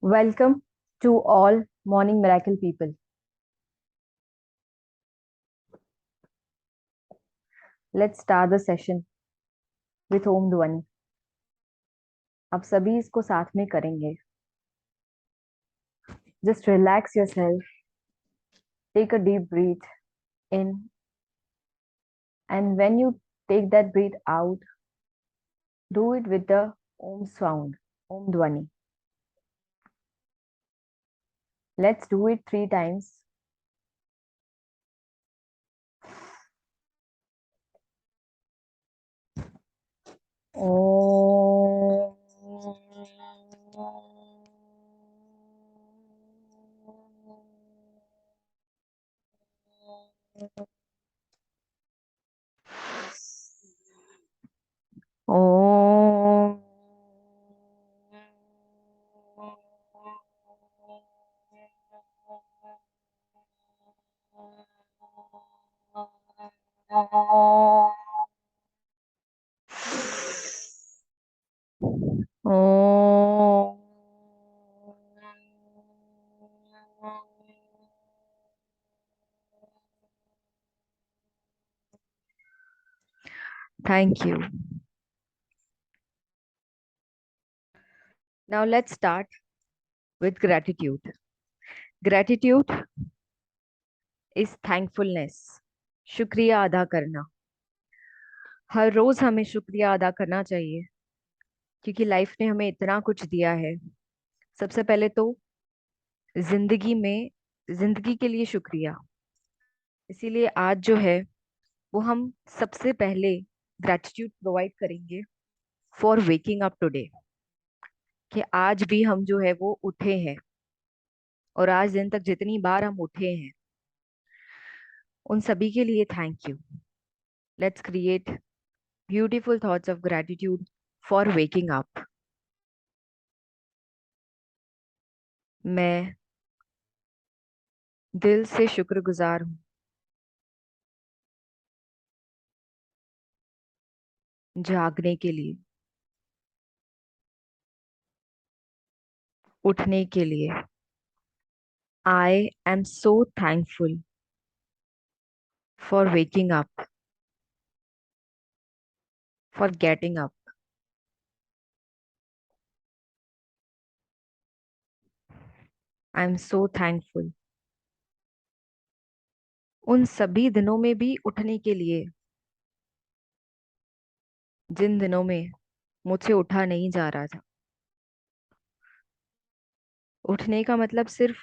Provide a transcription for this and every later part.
Welcome to all Morning Miracle people. Let's start the session with Om Dhwani. आप सभी इसको साथ में करेंगे. Just relax yourself. Take a deep breath in, and when you take that breath out, do it with the Om sound, Om Dhwani. Let's do it 3 times. Om. Om. Oh, thank you. Now let's start with gratitude. Gratitude is thankfulness. शुक्रिया अदा करना. हर रोज हमें शुक्रिया अदा करना चाहिए क्योंकि life ने हमें इतना कुछ दिया है. सबसे पहले तो जिंदगी में जिंदगी के लिए शुक्रिया. इसीलिए आज जो है वो हम सबसे पहले ग्रेटिट्यूड प्रोवाइड करेंगे फॉर वेकिंग अप टुडे. कि आज भी हम जो है वो उठे हैं और आज दिन तक जितनी बार हम उठे हैं उन सभी के लिए thank you. Let's create beautiful thoughts of gratitude for waking up. मैं दिल से शुक्रगुजार हूँ जागने के लिए, उठने के लिए. I am so thankful for waking up, for getting up. I am so thankful उन सभी दिनों में भी उठने के लिए जिन दिनों में मुझसे उठा नहीं जा रहा था. उठने का मतलब सिर्फ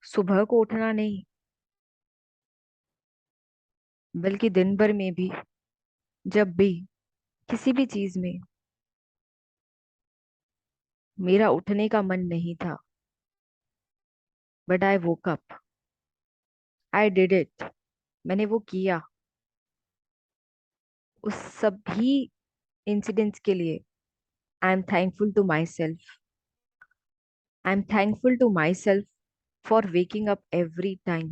सुबह को उठना नहीं, बल्कि दिन भर में भी जब भी किसी भी चीज में मेरा उठने का मन नहीं था, but I woke up. I did it. मैंने वो किया. उस सभी इंसिडेंट्स के लिए I am thankful to myself. I am thankful to myself for waking up every time.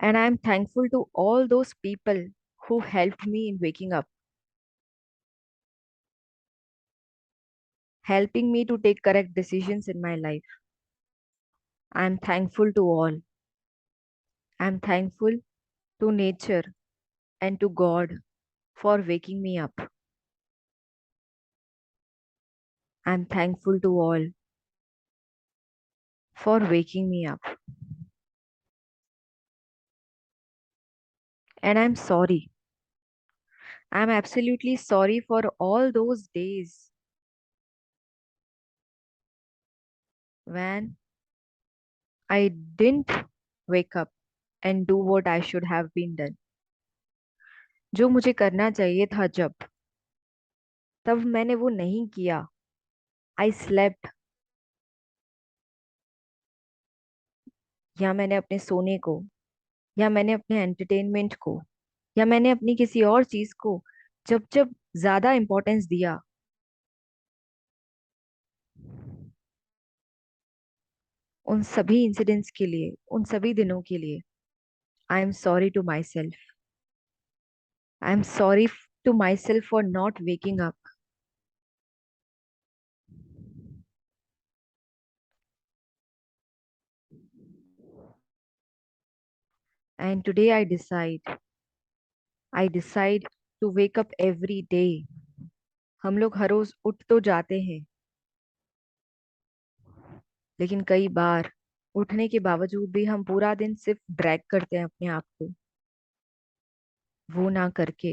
And I am thankful to all those people who helped me in waking up, helping me to take correct decisions in my life. I am thankful to all. I am thankful to nature and to God for waking me up. I am thankful to all for waking me up. And I'm sorry. I'm absolutely sorry for all those days when I didn't wake up and do what I should have been done. जो मुझे करना चाहिए था जब, तब मैंने वो नहीं किया. I slept. या मैंने अपने सोने को, या मैंने अपने एंटरटेनमेंट को, या मैंने अपनी किसी और चीज को जब जब ज्यादा इंपॉर्टेंस दिया, उन सभी इंसिडेंट्स के लिए, उन सभी दिनों के लिए I am sorry to myself. I am sorry to myself for not waking up. And today I decide to wake up every day. हम लोग हर रोज उठ तो जाते हैं, लेकिन कई बार उठने के बावजूद भी हम पूरा दिन सिर्फ ड्रैग करते हैं अपने आप को। वो ना करके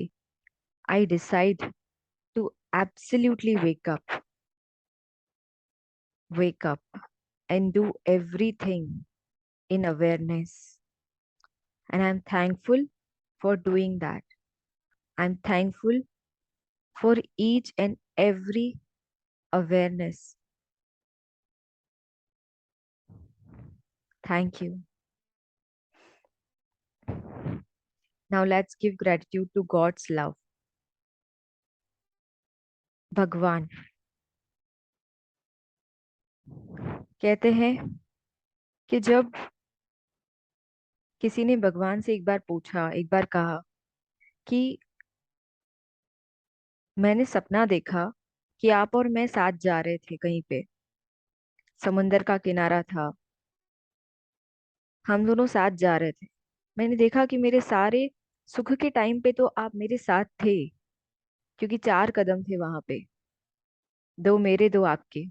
I decide to absolutely wake up and do everything in awareness. And I'm thankful for doing that. I'm thankful for each and every awareness. Thank you. Now let's give gratitude to God's love. भगवान कहते हैं कि जब किसी ने भगवान से एक बार कहा कि मैंने सपना देखा कि आप और मैं साथ जा रहे थे कहीं पे, समुंदर का किनारा था, हम दोनों साथ जा रहे थे। मैंने देखा कि मेरे सारे सुख के टाइम पे तो आप मेरे साथ थे, क्योंकि 4 कदम थे वहां पे, 2 मेरे 2 आपके।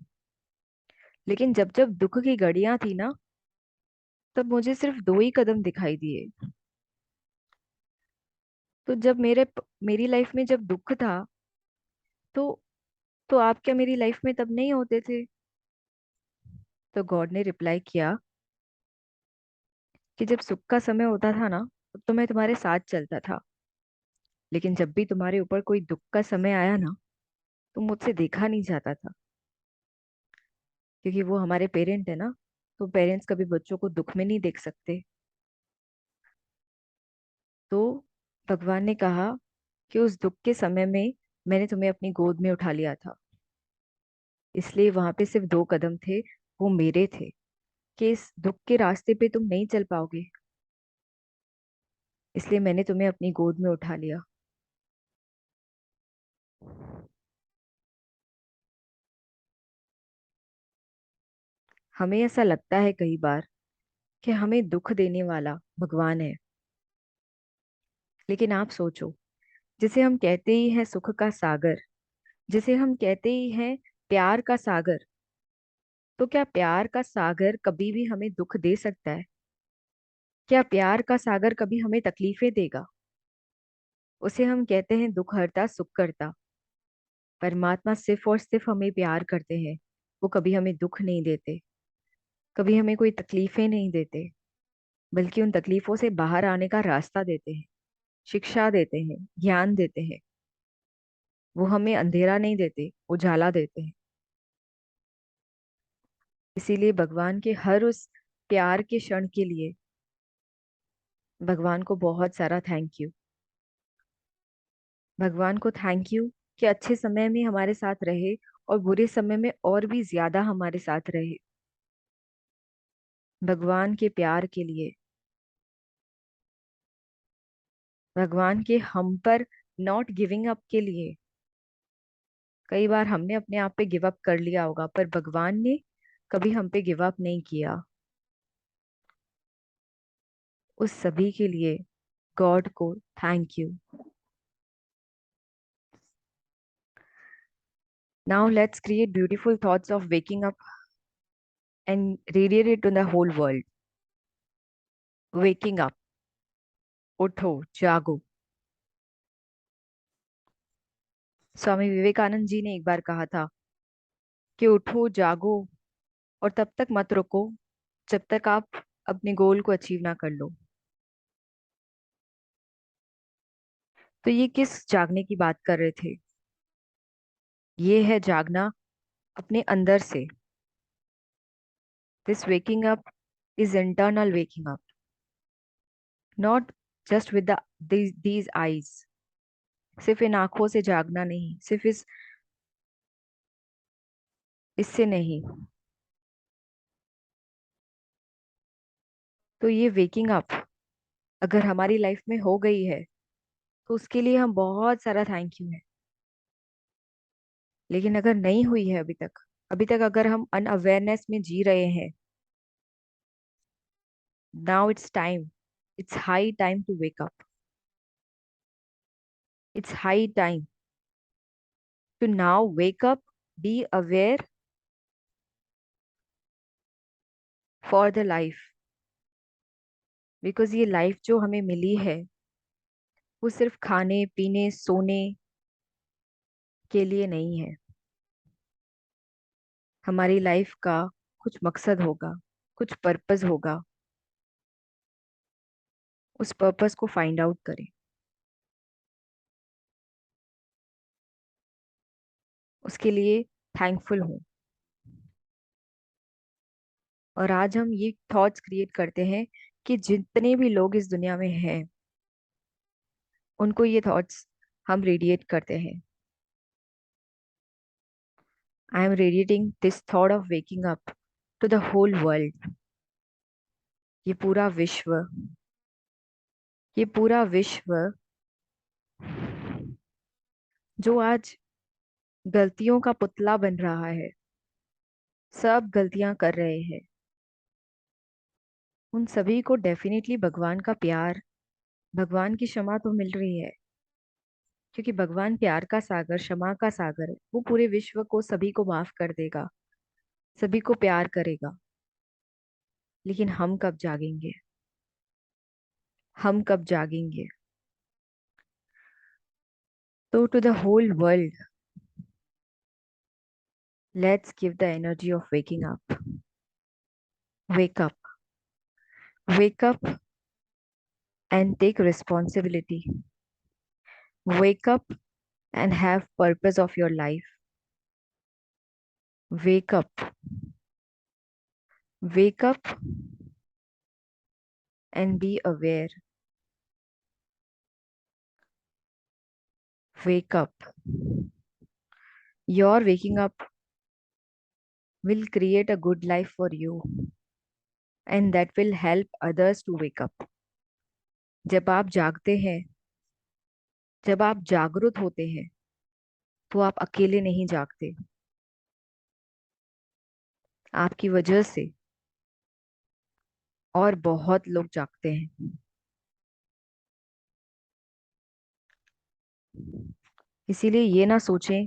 लेकिन जब जब दुख की घड़ियां थी ना, तब मुझे सिर्फ 2 ही कदम दिखाई दिए। तो जब मेरी लाइफ में जब दुख था, तो आप क्या मेरी लाइफ में तब नहीं होते थे? तो गॉड ने रिप्लाई किया कि जब सुख का समय होता था ना, तब तो मैं तुम्हारे साथ चलता था, लेकिन जब भी तुम्हारे ऊपर कोई दुख का समय आया ना, तो मुझसे देखा नहीं जाता था, क्योंकि वो हमारे पेरेंट है ना। तो पेरेंट्स कभी बच्चों को दुख में नहीं देख सकते। तो भगवान ने कहा कि उस दुख के समय में मैंने तुम्हें अपनी गोद में उठा लिया था, इसलिए वहां पे सिर्फ 2 कदम थे, वो मेरे थे, कि इस दुख के रास्ते पे तुम नहीं चल पाओगे, इसलिए मैंने तुम्हें अपनी गोद में उठा लिया। हमें ऐसा लगता है कई बार कि हमें दुख देने वाला भगवान है, लेकिन आप सोचो, जिसे हम कहते ही हैं सुख का सागर, जिसे हम कहते ही हैं प्यार का सागर, तो क्या प्यार का सागर कभी भी हमें दुख दे सकता है? क्या प्यार का सागर कभी हमें तकलीफें देगा? उसे हम कहते हैं दुख हरता सुख करता। परमात्मा सिर्फ और सिर्फ हमें प्यार करते हैं, वो कभी हमें दुख नहीं देते, कभी हमें कोई तकलीफें नहीं देते, बल्कि उन तकलीफों से बाहर आने का रास्ता देते हैं, शिक्षा देते हैं, ज्ञान देते हैं। वो हमें अंधेरा नहीं देते, उजाला देते हैं। इसीलिए भगवान के हर उस प्यार के क्षण के लिए भगवान को बहुत सारा थैंक यू। भगवान को थैंक यू कि अच्छे समय में हमारे साथ रहे, और बुरे समय में और भी ज्यादा हमारे साथ रहे। भगवान के प्यार के लिए, भगवान के हम पर नॉट गिविंग अप के लिए। कई बार हमने अपने आप पे गिव अप कर लिया होगा, पर भगवान ने कभी हम पे गिव अप नहीं किया। उस सभी के लिए गॉड को thank you. Now let's create beautiful thoughts of waking up and radiate it to the whole world. Waking up, उठो, जागो। स्वामी विवेकानंद जी ने एक बार कहा था कि उठो, जागो, और तब तक मत रुको जब तक आप अपने गोल को अचीव ना कर लो। तो ये किस जागने की बात कर रहे थे? ये है जागना अपने अंदर से। This waking up is internal waking up, not just with these eyes. सिर्फ इन आंखों से जागना नहीं, सिर्फ इससे नहीं। तो ये वेकिंग अप अगर हमारी लाइफ में हो गई है, तो उसके लिए हम बहुत सारा थैंक यू है। लेकिन अगर नहीं हुई है अभी तक अगर हम अनअवेयरनेस में जी रहे हैं, now it's time It's high time to wake up. It's high time to now wake up, be aware for the life. Because ये लाइफ जो हमें मिली है वो सिर्फ खाने पीने सोने के लिए नहीं है। हमारी लाइफ का कुछ मकसद होगा, कुछ पर्पस होगा। उस पर्पस को फाइंड आउट करें। उसके लिए थैंकफुल हूँ। और आज हम ये थॉट्स क्रिएट करते हैं कि जितने भी लोग इस दुनिया में हैं उनको ये थॉट्स हम रेडिएट करते हैं। I am radiating this thought of waking up to the whole world. ये पूरा विश्व, ये पूरा विश्व जो आज गलतियों का पुतला बन रहा है, सब गलतियां कर रहे हैं, उन सभी को डेफिनेटली भगवान का प्यार, भगवान की क्षमा तो मिल रही है। क्योंकि भगवान प्यार का सागर, क्षमा का सागर है। वो पूरे विश्व को, सभी को माफ कर देगा, सभी को प्यार करेगा। लेकिन हम कब जागेंगे? हम कब जागेंगे? तो to the whole world, let's give the energy of waking up. Wake up, wake up and take responsibility. Wake up and have purpose of your life. Wake up, wake up and be aware. Wake up. Your waking up will create a good life for you, and that will help others to wake up. जब आप जागते हैं, जब आप जागरूक होते हैं, तो आप अकेले नहीं जागते। आपकी वजह से और बहुत लोग जागते हैं। इसीलिए ये ना सोचें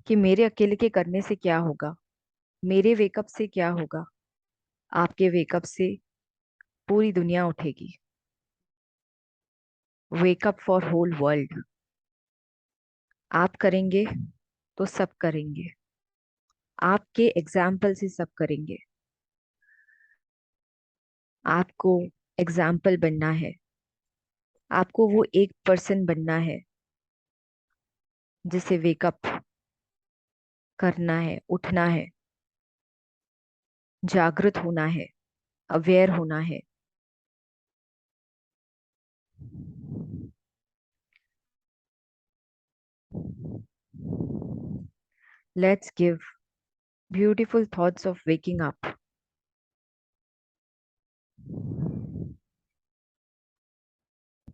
कि मेरे अकेले के करने से क्या होगा, मेरे वेकअप से क्या होगा। आपके वेकअप से पूरी दुनिया उठेगी। Wake up for whole world. आप करेंगे तो सब करेंगे। आपके एग्जाम्पल से सब करेंगे। आपको एग्जाम्पल बनना है। आपको वो 1% बनना है जिसे वेकअप करना है, उठना है, जागृत होना है, अवेयर होना है। Let's give beautiful thoughts of waking up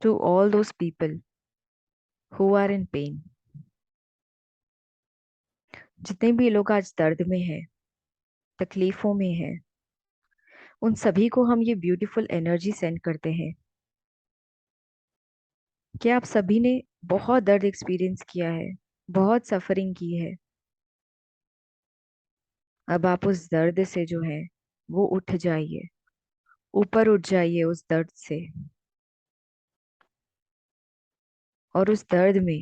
to all those people who are in pain. जितने भी लोग आज दर्द में हैं, तकलीफों में हैं, उन सभी को हम ये ब्यूटीफुल एनर्जी सेंड करते हैं कि आप सभी ने बहुत दर्द एक्सपीरियंस किया है, बहुत सफरिंग की है। अब आप उस दर्द से जो है वो उठ जाइए, ऊपर उठ जाइए उस दर्द से। और उस दर्द में,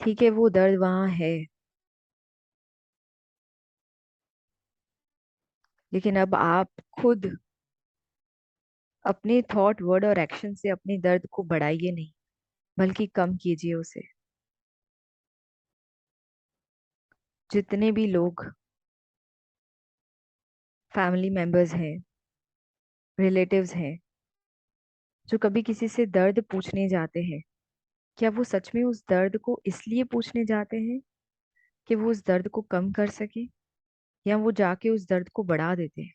ठीक है वो दर्द वहां है, लेकिन अब आप खुद अपने थॉट वर्ड और एक्शन से अपने दर्द को बढ़ाइए नहीं, बल्कि कम कीजिए उसे। जितने भी लोग फैमिली मेंबर्स हैं, रिलेटिव्स हैं, जो कभी किसी से दर्द पूछने जाते हैं, क्या वो सच में उस दर्द को इसलिए पूछने जाते हैं कि वो उस दर्द को कम कर सके, या वो जाके उस दर्द को बढ़ा देते हैं?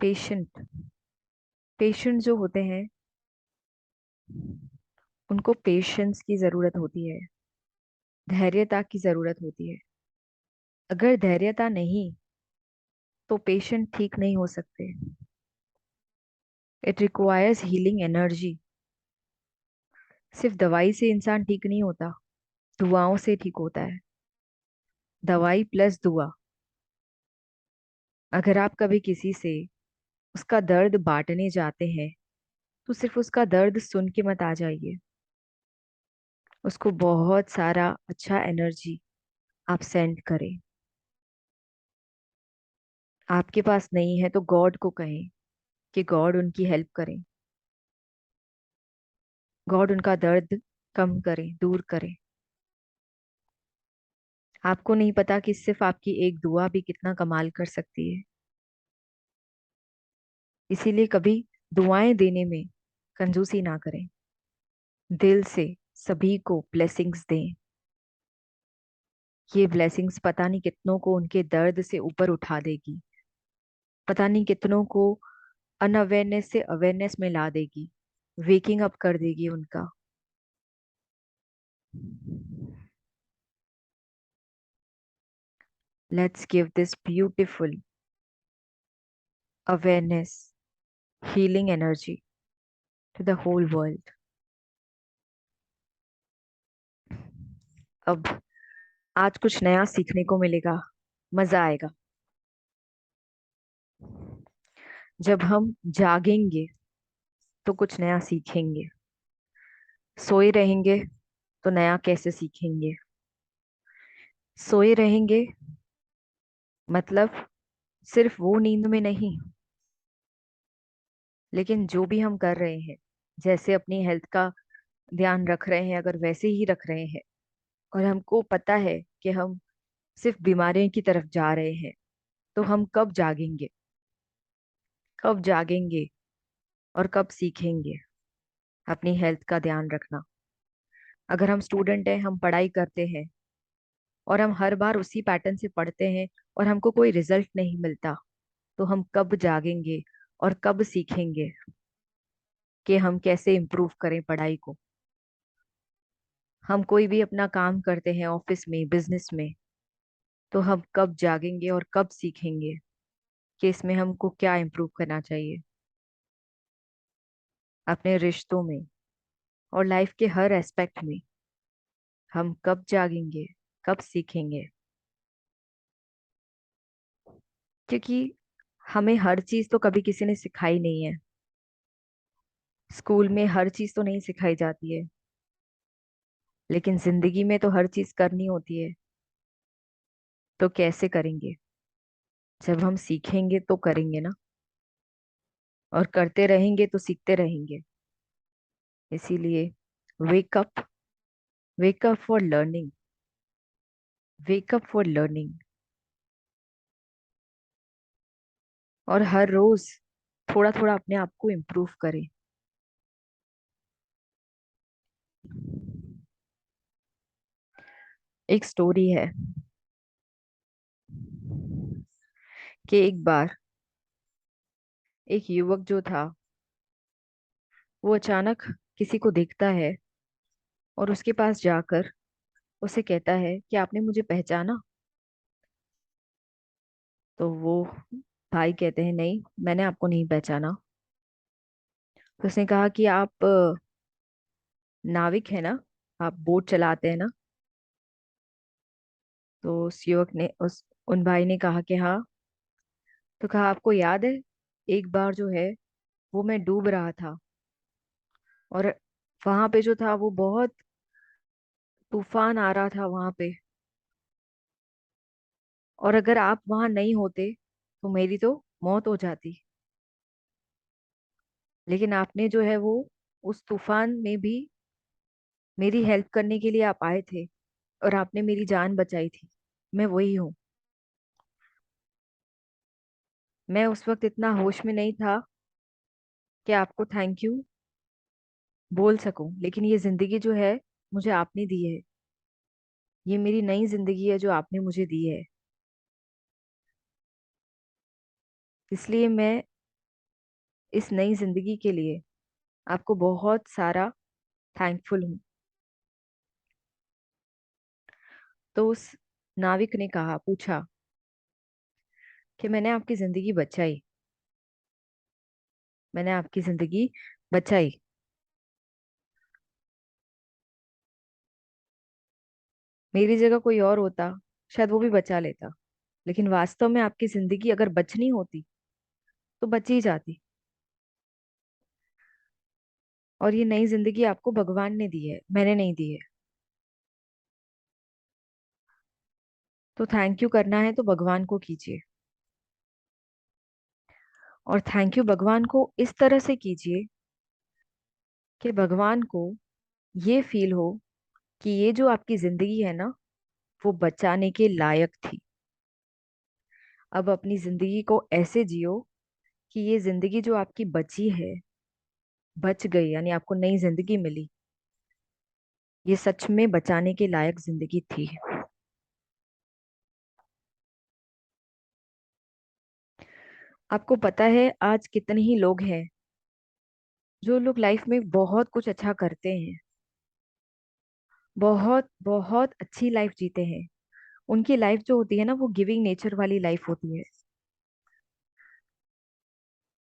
पेशेंट, पेशेंट जो होते हैं उनको पेशेंस की जरूरत होती है, धैर्यता की जरूरत होती है। अगर धैर्यता नहीं तो पेशेंट ठीक नहीं हो सकते। It requires healing energy. सिर्फ दवाई से इंसान ठीक नहीं होता, दुआओं से ठीक होता है। दवाई प्लस दुआ। अगर आप कभी किसी से उसका दर्द बांटने जाते हैं तो सिर्फ उसका दर्द सुन के मत आ जाइए, उसको बहुत सारा अच्छा एनर्जी आप सेंड करें। आपके पास नहीं है तो गॉड को कहें कि गॉड उनकी हेल्प करें, गॉड उनका दर्द कम करे, दूर करे। आपको नहीं पता कि सिर्फ आपकी एक दुआ भी कितना कमाल कर सकती है। इसीलिए कभी दुआएं देने में कंजूसी ना करें, दिल से सभी को ब्लेसिंग्स दें। ये ब्लेसिंग्स पता नहीं कितनों को उनके दर्द से ऊपर उठा देगी, पता नहीं कितनों को अनअवेयरनेस से अवेयरनेस में ला देगी, वेकिंग अप कर देगी उनका। Let's give this beautiful awareness, healing energy to the whole world. अब आज कुछ नया सीखने को मिलेगा, मजा आएगा। जब हम जागेंगे तो कुछ नया सीखेंगे, सोए रहेंगे तो नया कैसे सीखेंगे। सोए रहेंगे मतलब सिर्फ वो नींद में नहीं, लेकिन जो भी हम कर रहे हैं, जैसे अपनी हेल्थ का ध्यान रख रहे हैं, अगर वैसे ही रख रहे हैं और हमको पता है कि हम सिर्फ बीमारियों की तरफ जा रहे हैं, तो हम कब जागेंगे, कब जागेंगे और कब सीखेंगे अपनी हेल्थ का ध्यान रखना। अगर हम स्टूडेंट हैं, हम पढ़ाई करते हैं और हम हर बार उसी पैटर्न से पढ़ते हैं और हमको कोई रिजल्ट नहीं मिलता, तो हम कब जागेंगे और कब सीखेंगे कि हम कैसे इम्प्रूव करें पढ़ाई को। हम कोई भी अपना काम करते हैं ऑफिस में, बिजनेस में, तो हम कब जागेंगे और कब सीखेंगे कि इसमें हमको क्या इम्प्रूव करना चाहिए अपने रिश्तों में और लाइफ के हर एस्पेक्ट में। हम कब जागेंगे, कब सीखेंगे, क्योंकि हमें हर चीज तो कभी किसी ने सिखाई नहीं है। स्कूल में हर चीज तो नहीं सिखाई जाती है, लेकिन जिंदगी में तो हर चीज करनी होती है। तो कैसे करेंगे? जब हम सीखेंगे तो करेंगे ना, और करते रहेंगे तो सीखते रहेंगे। इसीलिए wake up, wake up for learning, wake up for learning. और हर रोज थोड़ा थोड़ा अपने आप को इम्प्रूव करें। एक स्टोरी है कि एक बार एक युवक जो था, वो अचानक किसी को देखता है और उसके पास जाकर उसे कहता है कि आपने मुझे पहचाना। तो वो भाई कहते हैं नहीं, मैंने आपको नहीं पहचाना। तो उसने कहा कि आप नाविक है ना, आप बोट चलाते हैं ना। तो उस युवक ने, उस उन भाई ने कहा कि हाँ। तो कहा आपको याद है, एक बार जो है वो मैं डूब रहा था और वहां पे जो था वो बहुत तूफान आ रहा था वहां पे, और अगर आप वहां नहीं होते तो मेरी तो मौत हो जाती। लेकिन आपने जो है वो उस तूफान में भी मेरी हेल्प करने के लिए आप आए थे और आपने मेरी जान बचाई थी। मैं वही हूँ। मैं उस वक्त इतना होश में नहीं था कि आपको थैंक यू बोल सकूं, लेकिन ये जिंदगी जो है मुझे आपने दी है। ये मेरी नई जिंदगी है जो आपने मुझे दी है। इसलिए मैं इस नई जिंदगी के लिए आपको बहुत सारा थैंकफुल हूँ। तो उस नाविक ने कहा, पूछा कि मैंने आपकी जिंदगी बचाई। मैंने आपकी जिंदगी बचाई। मेरी जगह कोई और होता, शायद वो भी बचा लेता। लेकिन वास्तव में आपकी जिंदगी अगर बचनी होती तो बच ही जाती। और ये नई जिंदगी आपको भगवान ने दी है, मैंने नहीं दी है। तो थैंक यू करना है तो भगवान को कीजिए। और थैंक यू भगवान को इस तरह से कीजिए कि भगवान को ये फील हो कि ये जो आपकी जिंदगी है ना, वो बचाने के लायक थी। अब अपनी जिंदगी को ऐसे जियो कि ये जिंदगी जो आपकी बची है, बच गई यानी आपको नई जिंदगी मिली, ये सच में बचाने के लायक जिंदगी थी। आपको पता है आज कितने ही लोग हैं जो लोग लाइफ में बहुत कुछ अच्छा करते हैं, बहुत बहुत अच्छी लाइफ जीते हैं। उनकी लाइफ जो होती है ना, वो गिविंग नेचर वाली लाइफ होती है।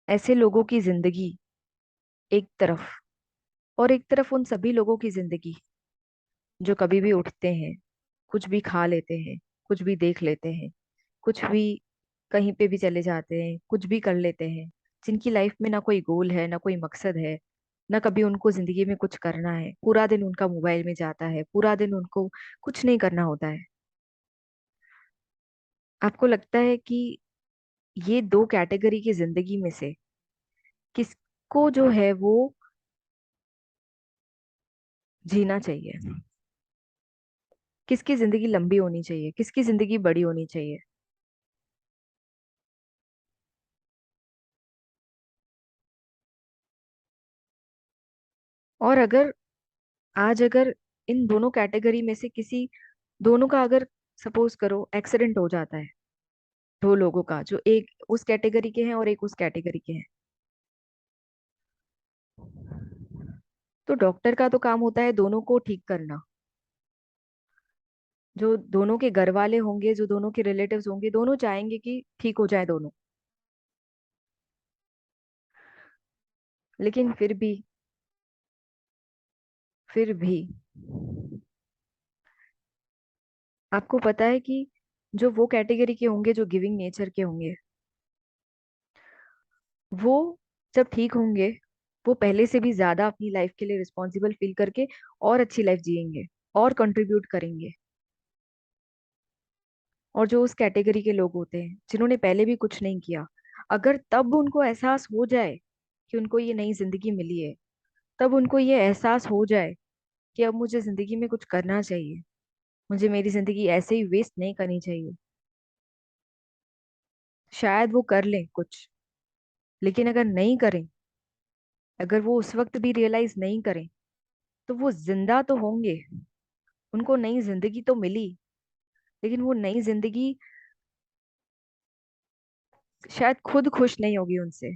ऐसे लोगों की जिंदगी एक तरफ, और एक तरफ उन सभी लोगों की जिंदगी जो कभी भी उठते हैं, कुछ भी खा लेते हैं, कुछ भी देख लेते हैं, कुछ भी कहीं पे भी चले जाते हैं, कुछ भी कर लेते हैं, जिनकी लाइफ में ना कोई गोल है, ना कोई मकसद है, ना कभी उनको जिंदगी में कुछ करना है। पूरा दिन उनका मोबाइल में जाता है, पूरा दिन उनको कुछ नहीं करना होता है। आपको लगता है कि ये दो कैटेगरी की जिंदगी में से किसको जो है वो जीना चाहिए? किसकी जिंदगी लंबी होनी चाहिए, किसकी जिंदगी बड़ी होनी चाहिए? और अगर आज अगर इन दोनों कैटेगरी में से किसी दोनों का अगर सपोज करो एक्सीडेंट हो जाता है, दो लोगों का जो एक उस कैटेगरी के हैं और एक उस कैटेगरी के हैं, तो डॉक्टर का तो काम होता है दोनों को ठीक करना। जो दोनों के घर वाले होंगे, जो दोनों के रिलेटिव्स होंगे, दोनों चाहेंगे कि ठीक हो जाए दोनों। लेकिन फिर भी आपको पता है कि जो वो कैटेगरी के होंगे जो गिविंग नेचर के होंगे, वो जब ठीक होंगे, वो पहले से भी ज्यादा अपनी लाइफ के लिए रिस्पॉन्सिबल फील करके और अच्छी लाइफ जिएंगे और कंट्रीब्यूट करेंगे। और जो उस कैटेगरी के लोग होते हैं जिन्होंने पहले भी कुछ नहीं किया, अगर तब उनको एहसास हो जाए कि उनको ये नई जिंदगी मिली है, तब उनको ये एहसास हो जाए कि अब मुझे जिंदगी में कुछ करना चाहिए, मुझे मेरी जिंदगी ऐसे ही वेस्ट नहीं करनी चाहिए, शायद वो कर लें कुछ। लेकिन अगर नहीं करें, अगर वो उस वक्त भी रियलाइज नहीं करें, तो वो जिंदा तो होंगे, उनको नई जिंदगी तो मिली, लेकिन वो नई जिंदगी शायद खुद खुश नहीं होगी उनसे।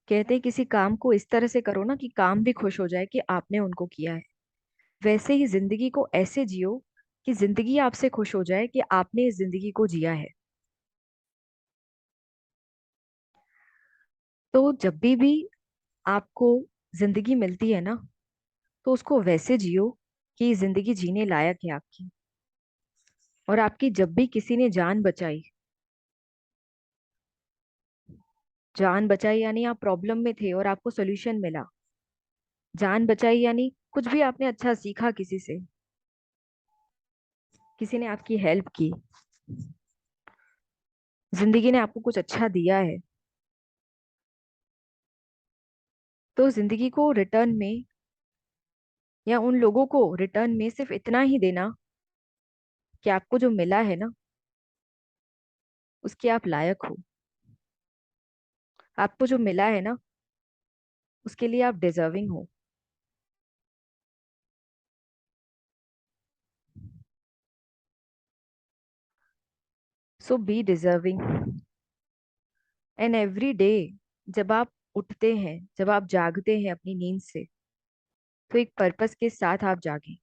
कहते हैं किसी काम को इस तरह से करो ना कि काम भी खुश हो जाए कि आपने उनको किया है। वैसे ही जिंदगी को ऐसे जियो कि जिंदगी आपसे खुश हो जाए कि आपने इस जिंदगी को जिया है। तो जब भी आपको जिंदगी मिलती है ना, तो उसको वैसे जियो कि जिंदगी जीने लायक है आपकी। और आपकी जब भी किसी ने जान बचाई, जान बचाई यानी आप प्रॉब्लम में थे और आपको सोल्यूशन मिला, जान बचाई यानी कुछ भी आपने अच्छा सीखा किसी से, किसी ने आपकी हेल्प की, जिंदगी ने आपको कुछ अच्छा दिया है, तो जिंदगी को रिटर्न में या उन लोगों को रिटर्न में सिर्फ इतना ही देना कि आपको जो मिला है ना, उसके आप लायक हो। आपको जो मिला है ना, उसके लिए आप डिजर्विंग हो। So be deserving. And every day जब आप उठते हैं, जब आप जागते हैं अपनी नींद से, तो एक पर्पस के साथ आप जागें,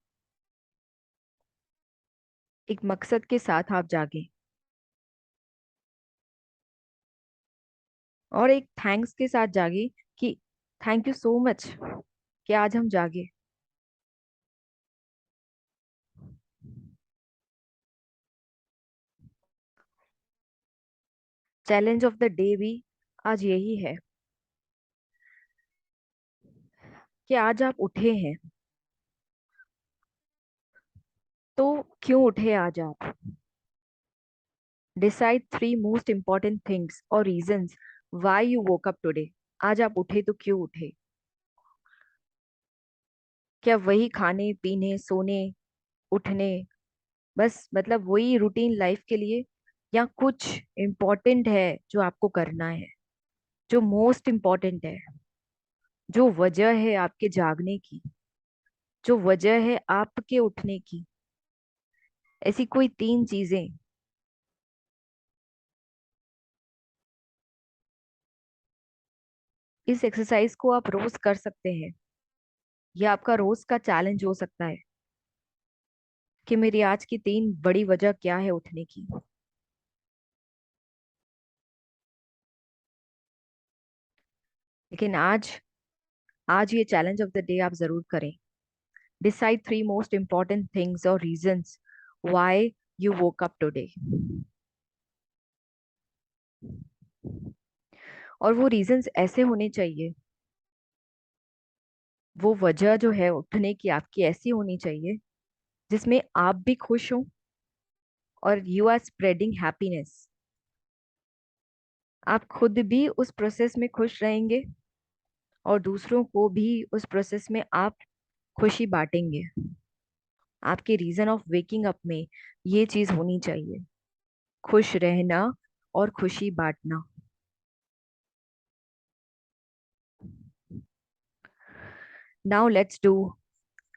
एक मकसद के साथ आप जागें। और एक थैंक्स के साथ जागे कि थैंक यू सो मच कि आज हम जागे। चैलेंज ऑफ द डे भी आज यही है कि आज आप उठे हैं, तो क्यों उठे आज आप? Decide three most important things और reasons why you woke up today. आज आप उठे तो क्यों उठे? क्या वही खाने पीने सोने उठने, बस मतलब वही रूटीन लाइफ के लिए, या कुछ इम्पोर्टेंट है जो आपको करना है, जो मोस्ट इम्पोर्टेंट है, जो वजह है आपके जागने की, जो वजह है आपके उठने की? ऐसी कोई तीन चीजें। इस एक्सरसाइज को आप रोज कर सकते हैं। यह आपका रोज का चैलेंज हो सकता है कि मेरी आज की तीन बड़ी वजह क्या है उठने की। लेकिन आज आज ये चैलेंज ऑफ द डे आप जरूर करें। Decide three most important things और reasons why you woke up today. और वो रीजंस ऐसे होने चाहिए, वो वजह जो है उठने की आपकी ऐसी होनी चाहिए जिसमें आप भी खुश हो और यू आर स्प्रेडिंग हैप्पीनेस। आप खुद भी उस प्रोसेस में खुश रहेंगे और दूसरों को भी उस प्रोसेस में आप खुशी बांटेंगे। आपके रीजन ऑफ वेकिंग अप में ये चीज होनी चाहिए, खुश रहना और खुशी बांटना। Now let's do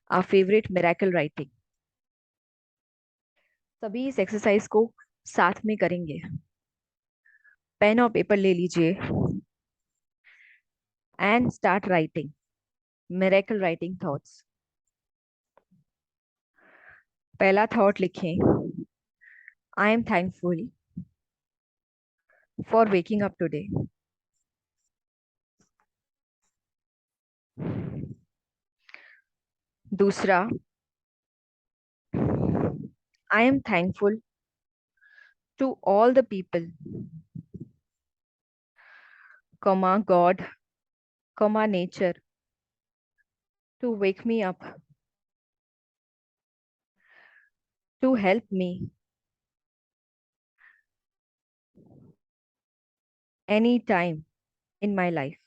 our favourite miracle writing. सभी इस एक्सरसाइज को साथ में करेंगे। पेन और पेपर ले लीजिए and start writing miracle writing thoughts. पहला थॉट लिखें, I am thankful for waking up today. दूसरा, I am thankful to all the people, comma God, comma nature, to wake me up, to help me any time in my life।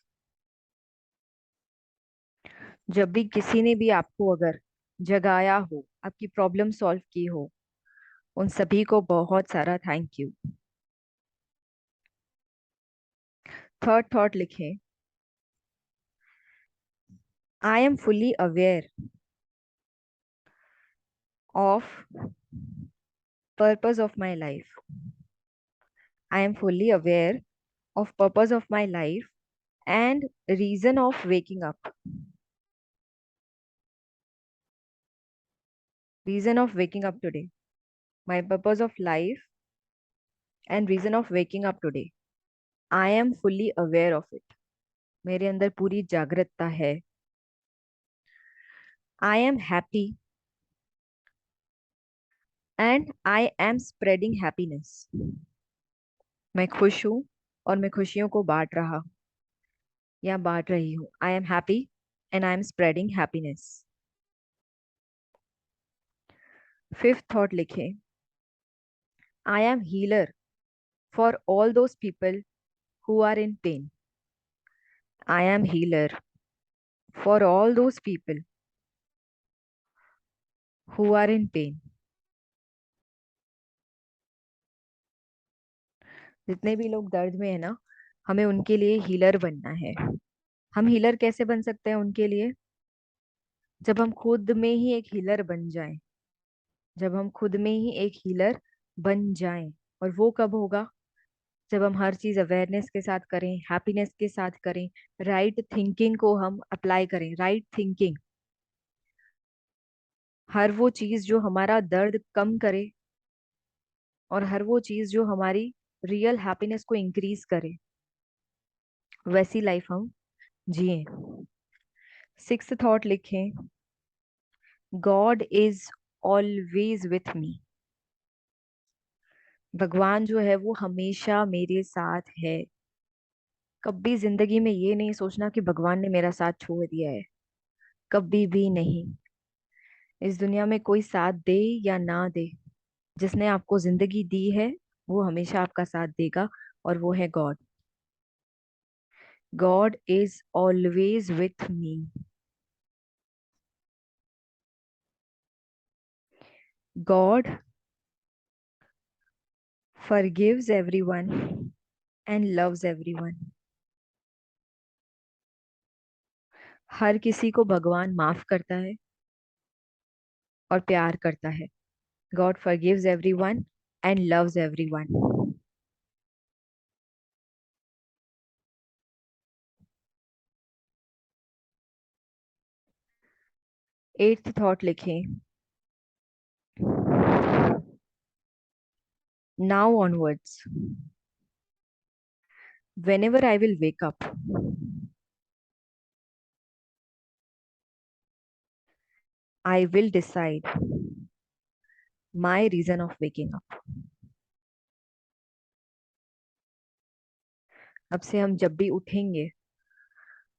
जब भी किसी ने भी आपको अगर जगाया हो, आपकी प्रॉब्लम सॉल्व की हो, उन सभी को बहुत सारा थैंक यू। थर्ड थॉट लिखें, I am fully aware of purpose of my life. I am fully aware of purpose of my life and reason of waking up. Reason of waking up today, my purpose of life and reason of waking up today. I am fully aware of it. मेरे अंदर पूरी जागरूकता है। I am happy and I am spreading happiness. मैं खुश हूँ और मैं खुशियों को बांट रहा या बांट रही हूँ। I am happy and I am spreading happiness. Fifth thought लिखें, I am healer for all those people who are in pain. I am healer for all those people who are in pain. जितने भी लोग दर्द में है ना, हमें उनके लिए हीलर बनना है। हम हीलर कैसे बन सकते हैं उनके लिए? जब हम खुद में ही एक हीलर बन जाएं। जब हम खुद में ही एक हीलर बन जाएं। और वो कब होगा? जब हम हर चीज अवेयरनेस के साथ करें, हैप्पीनेस के साथ करें, राइट थिंकिंग को हम अप्लाई करें। राइट थिंकिंग, हर वो चीज जो हमारा दर्द कम करे और हर वो चीज जो हमारी रियल हैप्पीनेस को इंक्रीज करे। वैसी लाइफ हम जिए। सिक्स्थ थॉट लिखें, God is always with me. भगवान जो है वो हमेशा मेरे साथ है। कभी जिंदगी में ये नहीं सोचना कि भगवान ने मेरा साथ छोड़ दिया है, कभी भी नहीं। इस दुनिया में कोई साथ दे या ना दे, जिसने आपको जिंदगी दी है वो हमेशा आपका साथ देगा, और वो है God. God is always with me. God forgives everyone and loves everyone। हर किसी को भगवान माफ करता है और प्यार करता है। God forgives everyone and loves everyone। Eighth thought लिखें, now onwards, whenever I will wake up, I will decide my reason of waking up। अब से हम जब भी उठेंगे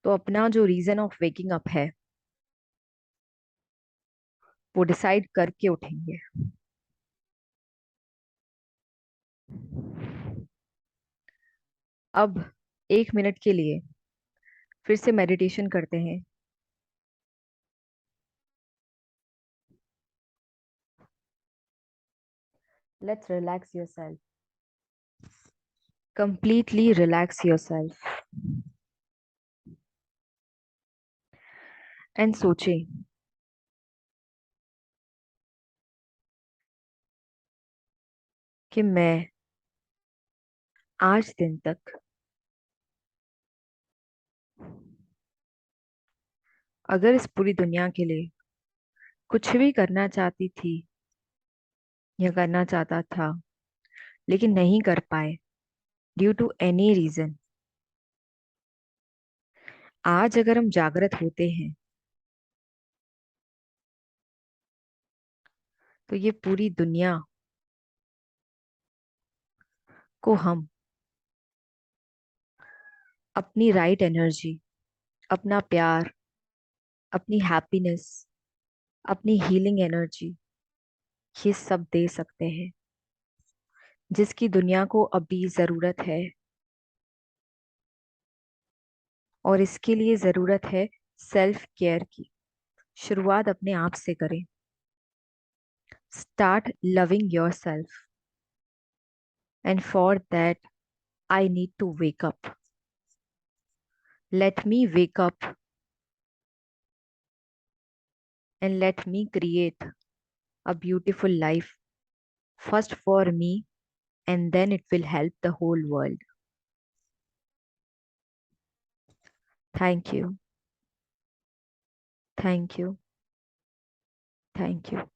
तो अपना जो रीजन ऑफ वेकिंग अप है वो डिसाइड करके उठेंगे। अब 1 मिनट के लिए फिर से मेडिटेशन करते हैं। Let's relax yourself, completely relax yourself and सोचें कि मैं आज दिन तक अगर इस पूरी दुनिया के लिए कुछ भी करना चाहती थी या करना चाहता था लेकिन नहीं कर पाए, ड्यू टू एनी रीजन, आज अगर हम जागृत होते हैं तो ये पूरी दुनिया को हम अपनी राइट एनर्जी, अपना प्यार, अपनी हैप्पीनेस, अपनी हीलिंग एनर्जी, ये सब दे सकते हैं, जिसकी दुनिया को अभी जरूरत है। और इसके लिए जरूरत है सेल्फ केयर की। शुरुआत अपने आप से करें। Start loving yourself, and for that I need to wake up. Let me wake up and let me create a beautiful life, first for me, and then it will help the whole world. Thank you. Thank you. Thank you.